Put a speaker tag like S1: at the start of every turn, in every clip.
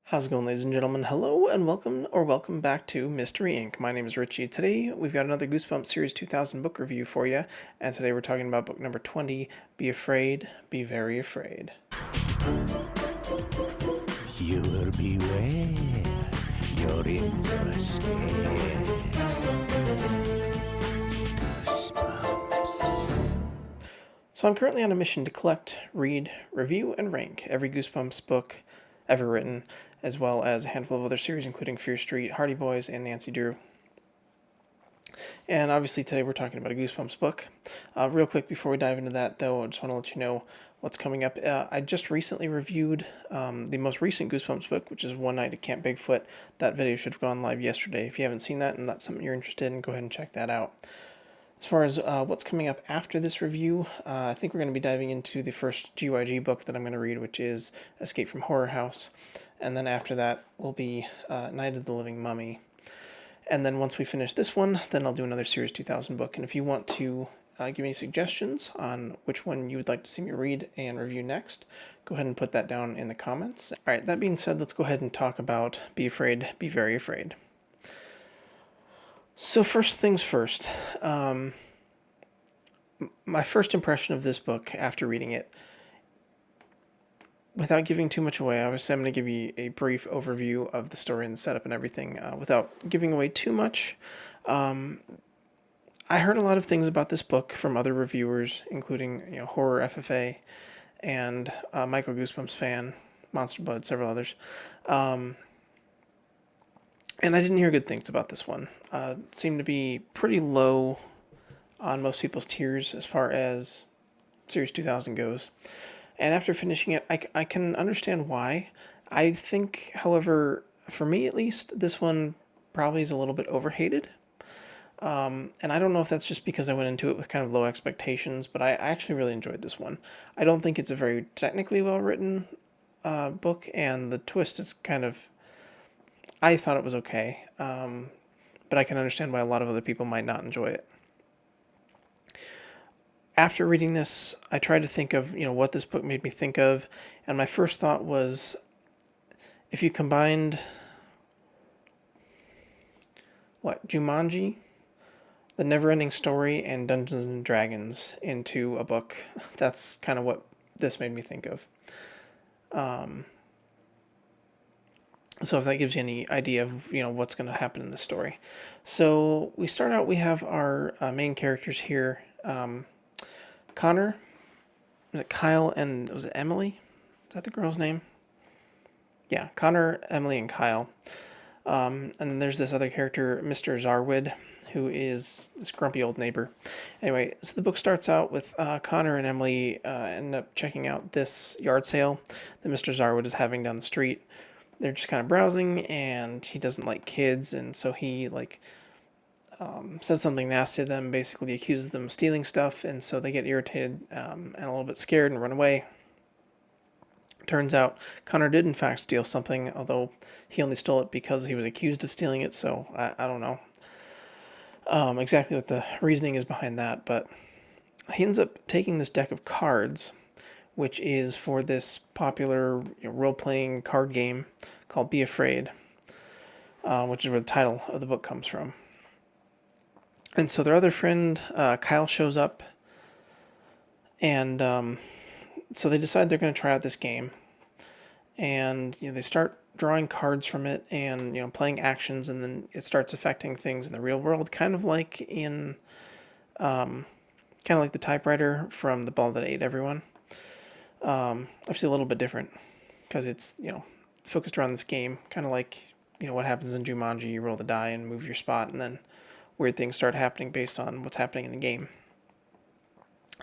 S1: How's it going, ladies and gentlemen? Hello and welcome back to Mystery Inc. My name is Richie. Today we've got another Goosebumps Series 2000 book review for you, and today we're talking about book number 20, Be Afraid, Be Very Afraid.
S2: You will beware. You're in for a scare. Goosebumps.
S1: So I'm currently on a mission to collect, read, review, and rank every Goosebumps book ever written, as well as a handful of other series including Fear Street, Hardy Boys, and Nancy Drew. And obviously today we're talking about a Goosebumps book. Real quick before we dive into that, though, I just want to let you know what's coming up. I just recently reviewed the most recent Goosebumps book, which is One Night at Camp Bigfoot. That video should have gone live yesterday. If you haven't seen that and that's something you're interested in, go ahead and check that out. As far as what's coming up after this review, I think we're going to be diving into the first GYG book that I'm going to read, which is Escape from Horror House. And then after that will be Night of the Living Mummy. And then once we finish this one, then I'll do another Series 2000 book. And if you want to give me suggestions on which one you would like to see me read and review next, go ahead and put that down in the comments. All right, that being said, let's go ahead and talk about Be Afraid, Be Very Afraid. So first things first, my first impression of this book after reading it, without giving too much away, obviously I'm going to give you a brief overview of the story and the setup and everything without giving away too much. I heard a lot of things about this book from other reviewers, including Horror FFA and Michael Goosebumps fan, Monster Blood, several others. And I didn't hear good things about this one. It seemed to be pretty low on most people's tiers as far as Series 2000 goes. And after finishing it, I can understand why. I think, however, for me at least, this one probably is a little bit overhated. And I don't know if that's just because I went into it with kind of low expectations, but I actually really enjoyed this one. I don't think it's a very technically well-written book, and the twist is kind of... I thought it was okay, but I can understand why a lot of other people might not enjoy it. After reading this, I tried to think of, what this book made me think of, and my first thought was, if you combined, Jumanji, The Neverending Story, and Dungeons and Dragons into a book, that's kind of what this made me think of. So if that gives you any idea of, what's going to happen in the story. So we start out, we have our main characters here. Connor, was it Kyle, and was it Emily? Is that the girl's name? Yeah, Connor, Emily, and Kyle. And then there's this other character, Mr. Zarwood, who is this grumpy old neighbor. Anyway, so the book starts out with Connor and Emily end up checking out this yard sale that Mr. Zarwood is having down the street. They're just kind of browsing, and he doesn't like kids, and so he says something nasty to them, basically accuses them of stealing stuff, and so they get irritated and a little bit scared and run away. Turns out Connor did in fact steal something, although he only stole it because he was accused of stealing it, so I don't know exactly what the reasoning is behind that, but he ends up taking this deck of cards, which is for this popular role-playing card game called Be Afraid, which is where the title of the book comes from. And so their other friend, Kyle, shows up, and so they decide they're going to try out this game. And they start drawing cards from it and playing actions, and then it starts affecting things in the real world, kind of like the typewriter from The Ball That Ate Everyone. Actually a little bit different because it's focused around this game, kind of like what happens in Jumanji. You roll the die and move your spot, and then weird things start happening based on what's happening in the game.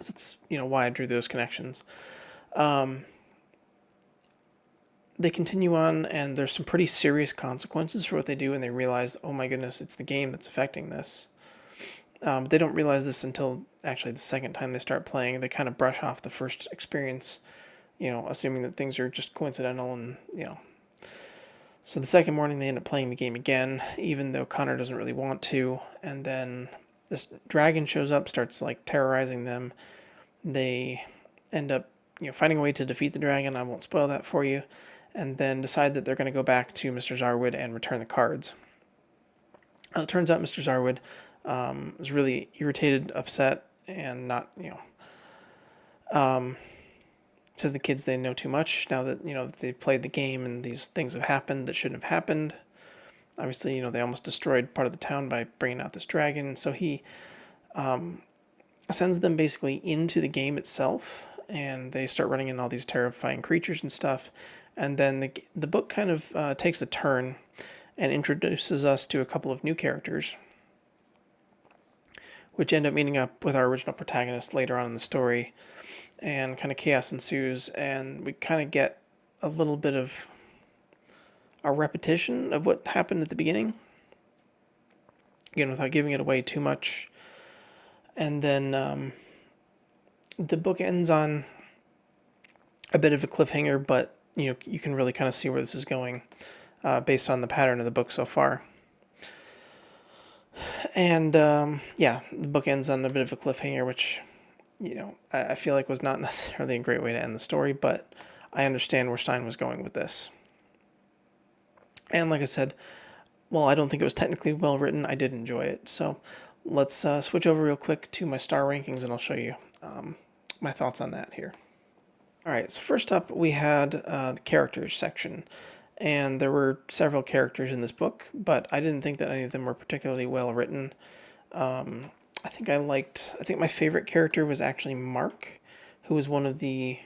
S1: So that's why I drew those connections. They continue on, and there's some pretty serious consequences for what they do, and they realize, oh my goodness, it's the game that's affecting this. They don't realize this until actually the second time they start playing. They kind of brush off the first experience, assuming that things are just coincidental, and So the second morning they end up playing the game again, even though Connor doesn't really want to, and then this dragon shows up, starts terrorizing them. They end up finding a way to defeat the dragon. I won't spoil that for you. and then decide that they're going to go back to Mr. Zarwood and return the cards. It turns out Mr. Zarwood was really irritated, upset, and not, says the kids they know too much now that they've played the game and these things have happened that shouldn't have happened. Obviously, they almost destroyed part of the town by bringing out this dragon. So he sends them basically into the game itself, and they start running in all these terrifying creatures and stuff. And then the book kind of takes a turn and introduces us to a couple of new characters, which end up meeting up with our original protagonist later on in the story, and kind of chaos ensues, and we kind of get a little bit of a repetition of what happened at the beginning, again without giving it away too much. And then the book ends on a bit of a cliffhanger, but you can really kind of see where this is going based on the pattern of the book so far. And yeah, the book ends on a bit of a cliffhanger, which I feel like was not necessarily a great way to end the story, but I understand where Stein was going with this. And like I said, while I don't think it was technically well written, I did enjoy it. So let's switch over real quick to my star rankings, and I'll show you my thoughts on that here. All right, so first up we had the characters section, and there were several characters in this book, but I didn't think that any of them were particularly well written. I think my favorite character was actually Mark, who was one of the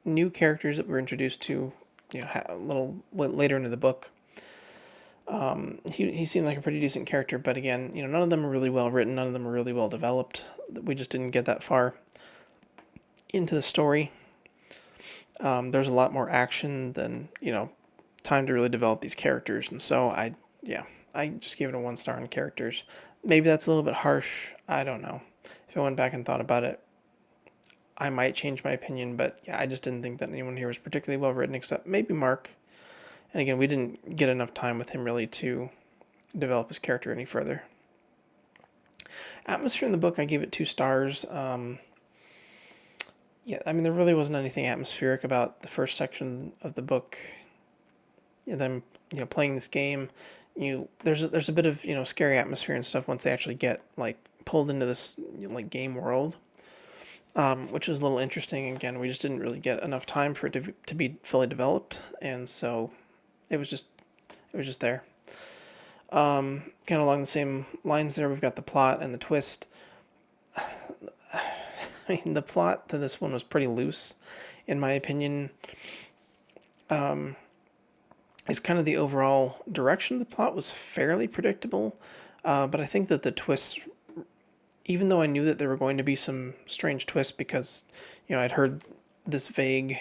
S1: new characters that we were introduced to, a little later into the book. He seemed like a pretty decent character, but again, none of them are really well written, none of them are really well developed. We just didn't get that far into the story. There's a lot more action than time to really develop these characters, and so I just gave it a 1 star on characters. Maybe that's a little bit harsh. I don't know. If I went back and thought about it, I might change my opinion, but yeah, I just didn't think that anyone here was particularly well written, except maybe Mark. And again, we didn't get enough time with him really to develop his character any further. Atmosphere in the book, I gave it 2 stars. There really wasn't anything atmospheric about the first section of the book. Them, playing this game, there's a bit of scary atmosphere and stuff once they actually get pulled into this game world, which is a little interesting. Again, we just didn't really get enough time for it to be fully developed, and so it was just there. Kind of along the same lines there, we've got the plot and the twist. I mean, the plot to this one was pretty loose, in my opinion. Is kind of the overall direction of the plot was fairly predictable, but I think that the twists, even though I knew that there were going to be some strange twists because, I'd heard this vague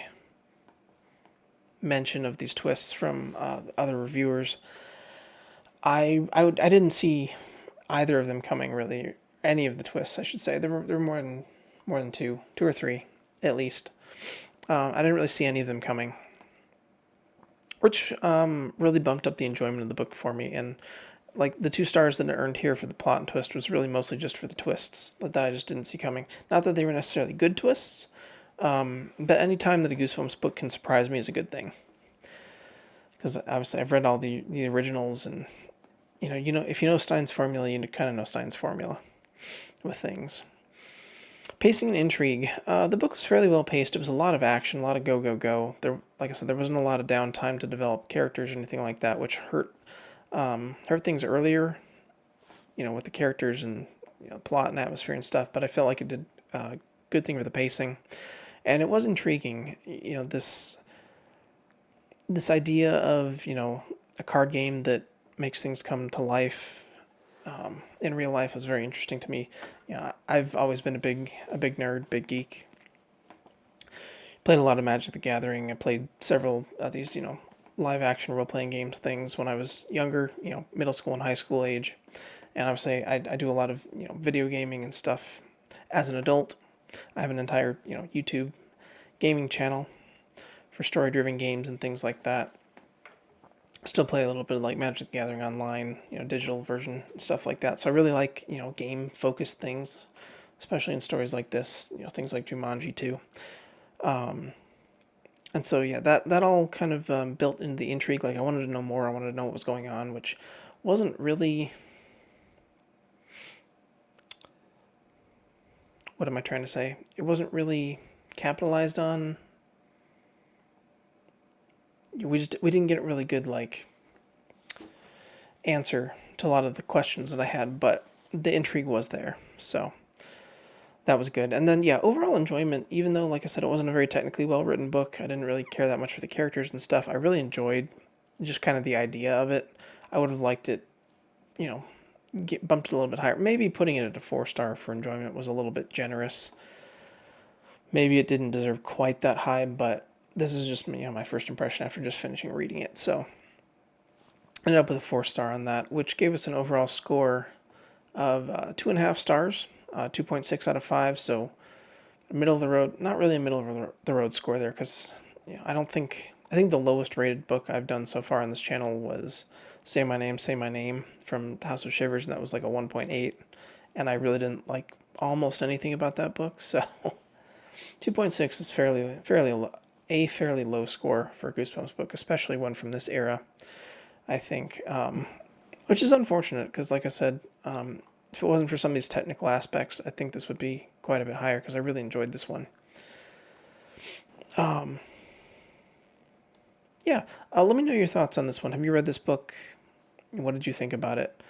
S1: mention of these twists from other reviewers, I didn't see either of them coming really. Any of the twists, I should say. There were more than two or three, at least. I didn't really see any of them coming, which really bumped up the enjoyment of the book for me. And the 2 stars that I earned here for the plot and twist was really mostly just for the twists that I just didn't see coming. Not that they were necessarily good twists, but any time that a Goosebumps book can surprise me is a good thing. Because obviously I've read all the originals, and if you know Stein's formula, you kind of know Stein's formula with things. Pacing and intrigue. The book was fairly well paced. It was a lot of action, a lot of go, go, go. Like I said, there wasn't a lot of downtime to develop characters or anything like that, which hurt things earlier, with the characters and plot and atmosphere and stuff. But I felt like it did a good thing for the pacing, and it was intriguing. This idea of a card game that makes things come to life in real life was very interesting to me. I've always been a big nerd, big geek. Played a lot of Magic the Gathering. I played several of these, live action role playing games things when I was younger, middle school and high school age. And obviously, I do a lot of video gaming and stuff as an adult. I have an entire YouTube gaming channel for story driven games and things like that. Still play a little bit of Magic the Gathering online, digital version, stuff like that. So I really like, game-focused things, especially in stories like this, things like Jumanji 2. And so yeah, that all kind of built into the intrigue. Like I wanted to know more. I wanted to know what was going on, which wasn't really, what am I trying to say? It wasn't really capitalized on. We didn't get a really good like answer to a lot of the questions that I had, but the intrigue was there. So that was good. And then yeah, overall enjoyment, even though like I said it wasn't a very technically well written book, I didn't really care that much for the characters and stuff. I really enjoyed just kind of the idea of it. I would have liked it, you know, get bumped it a little bit higher. Maybe putting it at a 4 star for enjoyment was a little bit generous. Maybe it didn't deserve quite that high, but this is just my first impression after just finishing reading it. So I ended up with a 4 star on that, which gave us an overall score of 2.5 stars, 2.6 out of 5. So middle of the road, not really a middle of the road score there, because I think the lowest rated book I've done so far on this channel was Say My Name from House of Shivers, and that was like a 1.8, and I really didn't like almost anything about that book. So 2.6 is fairly low score for a Goosebumps book, especially one from this era. I think, which is unfortunate because, like I said, if it wasn't for some of these technical aspects, I think this would be quite a bit higher because I really enjoyed this one. Yeah, let me know your thoughts on this one. Have you read this book? What did you think about it?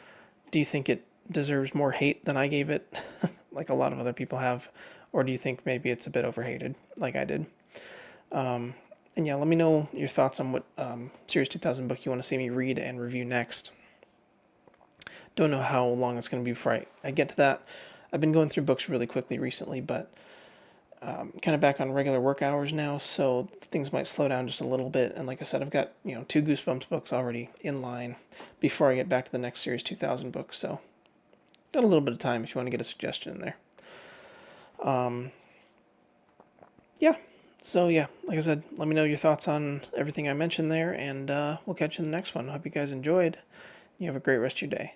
S1: Do you think it deserves more hate than I gave it, like a lot of other people have? Or do you think maybe it's a bit overhated, like I did? And yeah, let me know your thoughts on what Series 2000 book you want to see me read and review next. Don't know how long it's going to be before I get to that. I've been going through books really quickly recently, but kind of back on regular work hours now, so things might slow down just a little bit. And like I said, I've got 2 Goosebumps books already in line before I get back to the next Series 2000 book. So got a little bit of time if you want to get a suggestion in there. Yeah. So yeah, like I said, let me know your thoughts on everything I mentioned there, and we'll catch you in the next one. I hope you guys enjoyed. You have a great rest of your day.